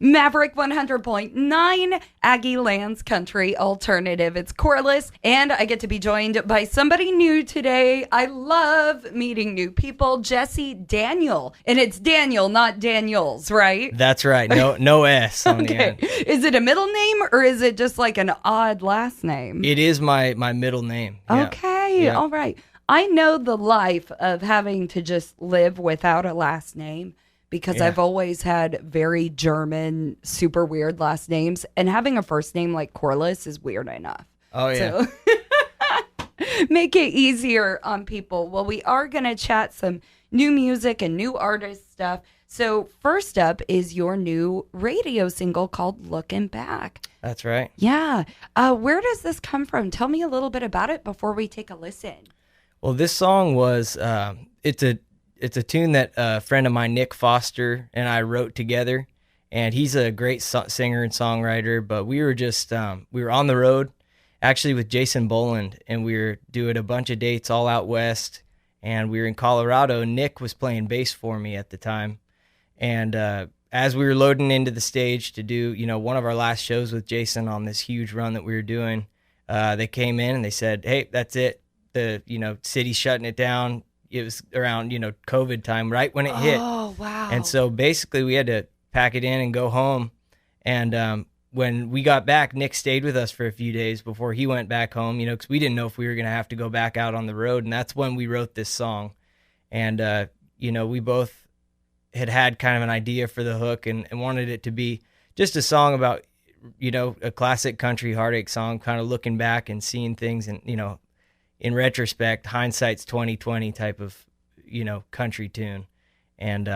Maverick 100.9, Aggie Lands Country Alternative. It's Corliss, and I get to be joined by somebody new today. I love meeting new people, Jesse Daniel. And it's Daniel, not Daniels, right? That's right. No S on the end. Is it a middle name or is it just like an odd last name? It is my middle name. Yeah. Okay, Yeah. all right. I know the life of having to just live without a last name, because Yeah. I've always had very German, super weird last names. And having a first name like Corliss is weird enough. Oh, yeah. So make it easier on people. Well, we are going to chat some new music and new artist stuff. So first up is your new radio single called Looking Back. That's right. Yeah. Where does this come from? Tell me a little bit about it before we take a listen. Well, this song was, it's a tune that a friend of mine, Nick Foster, and I wrote together. And he's a great singer and songwriter, but we were just, we were on the road actually with Jason Boland, and we were doing a bunch of dates all out west, and we were in Colorado. Nick was playing bass for me at the time. And as we were loading into the stage to do, one of our last shows with Jason on this huge run that we were doing, they came in and they said, "Hey, that's it. The, city's shutting it down." It was around, COVID time, right when it hit. Oh, wow. And so basically we had to pack it in and go home. And when we got back, Nick stayed with us for a few days before he went back home, because we didn't know if we were going to have to go back out on the road. And that's when we wrote this song. And, we both had kind of an idea for the hook and wanted it to be just a song about, a classic country heartache song, kind of looking back and seeing things and, in retrospect, hindsight's 20/20 type of, country tune. And,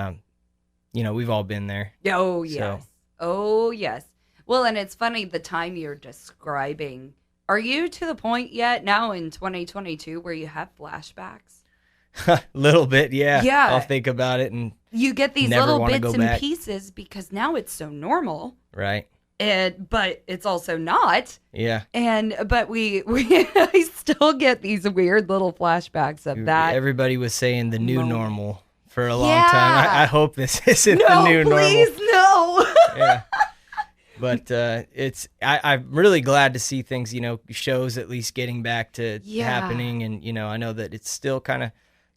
we've all been there. Oh, yes. So. Oh, yes. Well, and it's funny the time you're describing. Are you to the point yet now in 2022 where you have flashbacks? A little bit, yeah. Yeah. I'll think about it and You get these never little wanna bits go and back. pieces because now it's so normal. right. But it's also not. Yeah. But we I still get these weird little flashbacks of that. Everybody was saying the new moment. normal for a long Yeah. time. I hope this isn't No, the new please, normal. no. Yeah. But I'm really glad to see things, shows at least getting back to Yeah. happening. And, I know that it's still kind of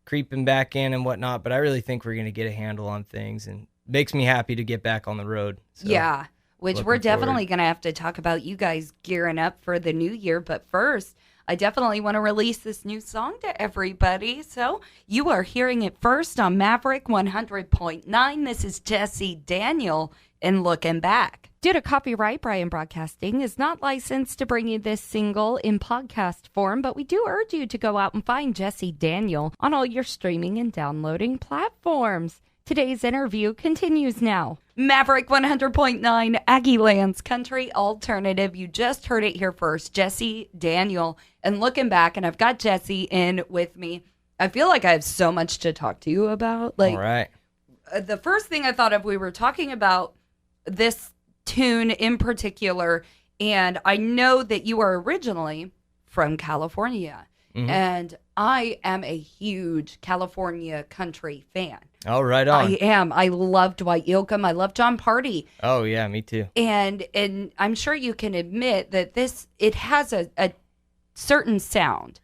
creeping back in and whatnot, but I really think we're going to get a handle on things, and it makes me happy to get back on the road. So, Yeah, which we're looking definitely forward. going to have to talk about you guys gearing up for the new year. But first, I definitely want to release this new song to everybody. So you are hearing it first on Maverick 100.9. This is Jesse Daniel and Looking Back. Due to copyright, Brian Broadcasting is not licensed to bring you this single in podcast form, but we do urge you to go out and find Jesse Daniel on all your streaming and downloading platforms. Today's interview continues now. Maverick 100.9, Aggie Lands Country Alternative. You just heard it here first. Jesse Daniel and Looking Back, and I've got Jesse in with me. I feel like I have so much to talk to you about. all right. The first thing I thought of, we were talking about this tune in particular, and I know that you are originally from California, Mhm. and I am a huge California country fan. Oh, right on. I am. I love Dwight Yoakam. I love John Party. Oh, yeah, me too. And I'm sure you can admit that it has a certain sound.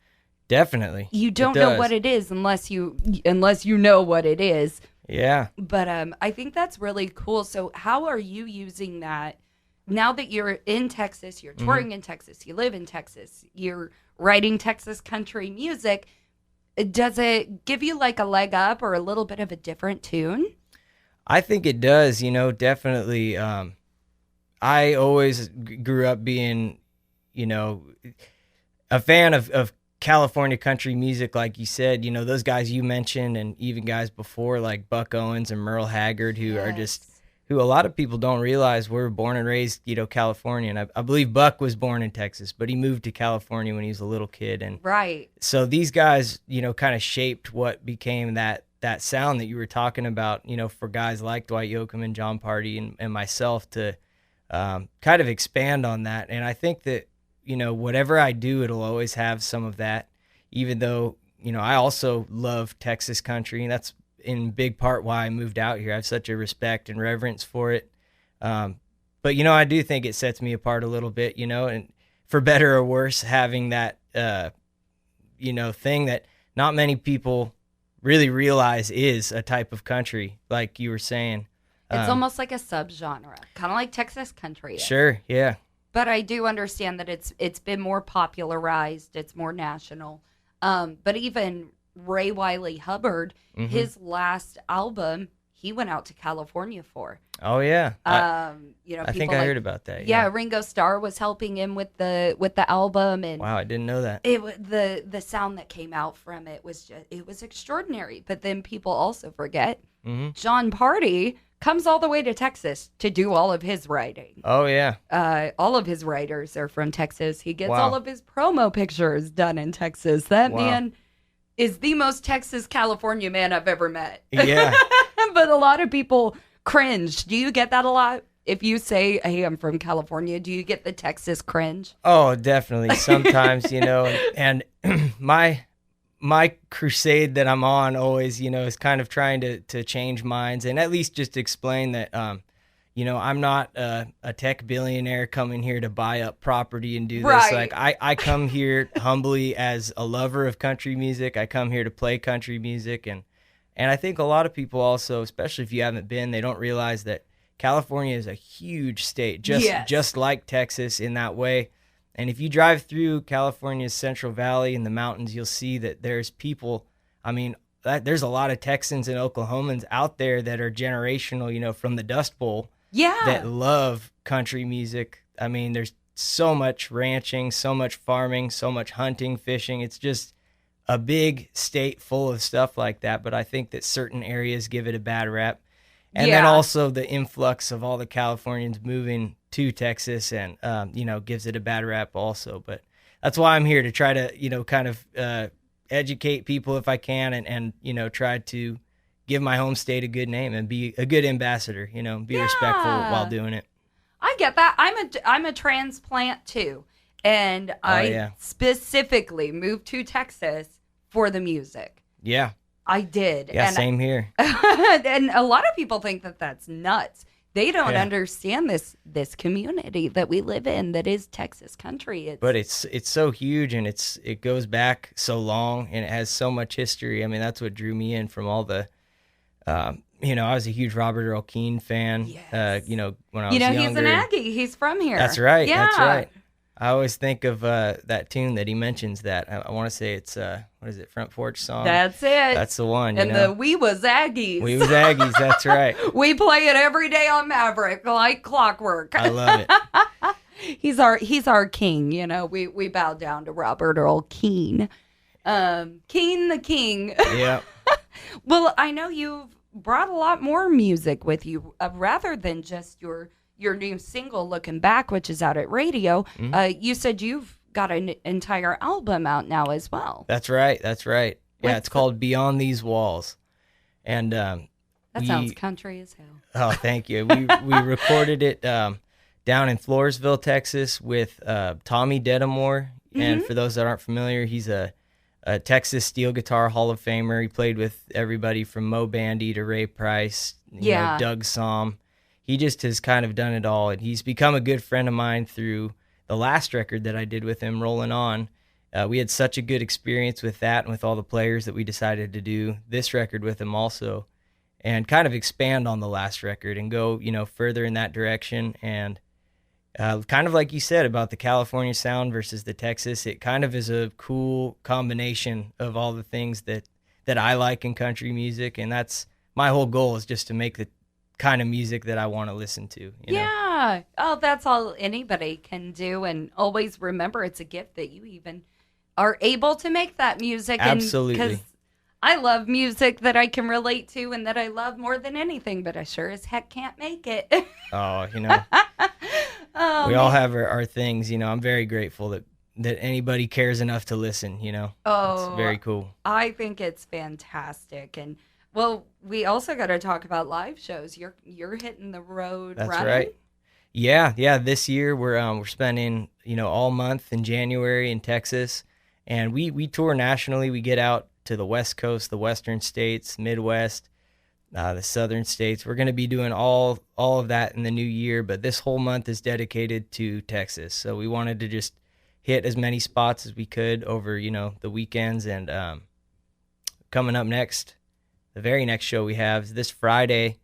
Definitely. You don't It know does. what it is unless you know what it is. Yeah. But I think that's really cool. So how are you using that now that you're in Texas, you're touring in Texas, you live in Texas, you're writing Texas country music? Does it give you like a leg up or a little bit of a different tune? I think it does, definitely. I always grew up being, a fan of California country music, like you said, those guys you mentioned, and even guys before like Buck Owens and Merle Haggard, who are just, who a lot of people don't realize were born and raised, California. And I believe Buck was born in Texas, but he moved to California when he was a little kid. And Right. so these guys, kind of shaped what became that sound that you were talking about, for guys like Dwight Yoakam and John Party and myself to kind of expand on that. And I think that, whatever I do, it'll always have some of that, even though, I also love Texas country, and that's in big part why I moved out here. I have such a respect and reverence for it. But I do think it sets me apart a little bit, and for better or worse, having that thing that not many people really realize is a type of country, like you were saying. It's almost like a subgenre, kind of like Texas country is. Sure, yeah. But I do understand that it's been more popularized, it's more national. But even Ray Wiley Hubbard, his last album, he went out to California for. Oh yeah. I think I heard about that. Yeah, Ringo Starr was helping him with the album, and wow, I didn't know that. The sound that came out from it was extraordinary. But then people also forget John Party comes all the way to Texas to do all of his writing. Oh yeah. All of his writers are from Texas. He gets all of his promo pictures done in Texas. That man is the most Texas California man I've ever met. Yeah. But a lot of people cringe. Do you get that a lot? If you say, hey, I'm from California, do you get the Texas cringe? Oh, definitely. Sometimes, and my crusade that I'm on always, is kind of trying to change minds and at least just explain that, I'm not a tech billionaire coming here to buy up property and do this. Right. Like I come here humbly as a lover of country music. I come here to play country music. And I think a lot of people also, especially if you haven't been, they don't realize that California is a huge state, just like Texas in that way. And if you drive through California's Central Valley and the mountains, you'll see that there's people, there's a lot of Texans and Oklahomans out there that are generational, from the Dust Bowl. Yeah. That love country music. There's so much ranching, so much farming, so much hunting, fishing. It's just a big state full of stuff like that. But I think that certain areas give it a bad rap. And then also the influx of all the Californians moving to Texas and, gives it a bad rap also. But that's why I'm here to try to, kind of educate people if I can and try to give my home state a good name and be a good ambassador, be respectful while doing it. I get that. I'm a transplant too. And I specifically moved to Texas for the music. Yeah. I did. Yeah, same here. And a lot of people think that that's nuts. They don't understand this community that we live in that is Texas country. But it's so huge and it goes back so long and it has so much history. That's what drew me in from all the I was a huge Robert Earl Keen fan. Yes. When I was younger. He's an Aggie. He's from here. That's right. Yeah. That's right. I always think of that tune that he mentions that. I want to say it's, what is it, Front Porch Song? That's it. That's the one, And the We Was Aggies. We Was Aggies, that's right. We play it every day on Maverick like clockwork. I love it. He's our king, we bow down to Robert Earl Keen. Keen the King. Yeah. Well, I know you've brought a lot more music with you, rather than just your new single, Looking Back, which is out at radio. You said you've got an entire album out now as well. That's right. Yeah, it's called Beyond These Walls. And that sounds country as hell. Oh, thank you. We recorded it down in Floresville, Texas with Tommy Dedamore. And for those that aren't familiar, he's a Texas steel guitar Hall of Famer. He played with everybody from Mo Bandy to Ray Price, Doug Somm. He just has kind of done it all, and he's become a good friend of mine through the last record that I did with him, Rolling On. We had such a good experience with that and with all the players that we decided to do this record with him also and kind of expand on the last record and go, further in that direction. And kind of like you said about the California sound versus the Texas, it kind of is a cool combination of all the things that I like in country music. And that's my whole goal, is just to make the kind of music that I want to listen to. You know? Oh, that's all anybody can do. And always remember, it's a gift that you even are able to make that music. Absolutely. Because I love music that I can relate to and that I love more than anything, but I sure as heck can't make it. We all have our things. I'm very grateful that anybody cares enough to listen. It's very cool. I think it's fantastic. And well, we also got to talk about live shows. You're hitting the road. That's running. right. Yeah. This year we're spending all month in January in Texas, and we tour nationally. We get out to the West Coast, the Western states, Midwest, the southern states. We're going to be doing all of that in the new year, but this whole month is dedicated to Texas. So we wanted to just hit as many spots as we could over, the weekends. And coming up next, the very next show we have is this Friday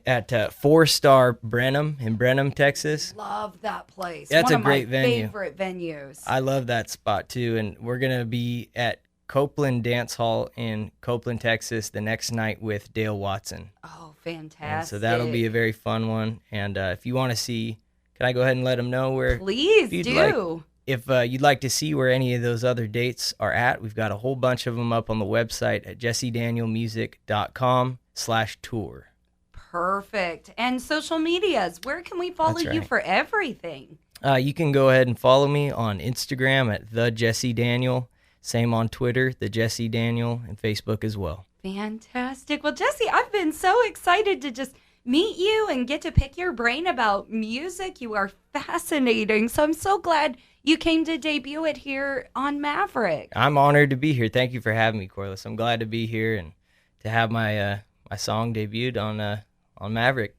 at 4 Star Brenham in Brenham, Texas. Love that place. That's One a great of my venue. favorite venues. I love that spot too. And we're going to be at Copeland Dance Hall in Copeland, Texas the next night with Dale Watson. Oh, fantastic. And so that'll be a very fun one. And if you want to see, can I go ahead and let them know where? Please do. If you'd like to see where any of those other dates are at, we've got a whole bunch of them up on the website at jessedanielmusic.com/tour. Perfect. And social medias, where can we follow you for everything? You can go ahead and follow me on Instagram at The Jesse Daniel. Same on Twitter, The Jesse Daniel, and Facebook as well. Fantastic. Well, Jesse, I've been so excited to just meet you and get to pick your brain about music. You are fascinating. So I'm so glad you came to debut it here on Maverick. I'm honored to be here. Thank you for having me, Corliss. I'm glad to be here and to have my my song debuted on Maverick.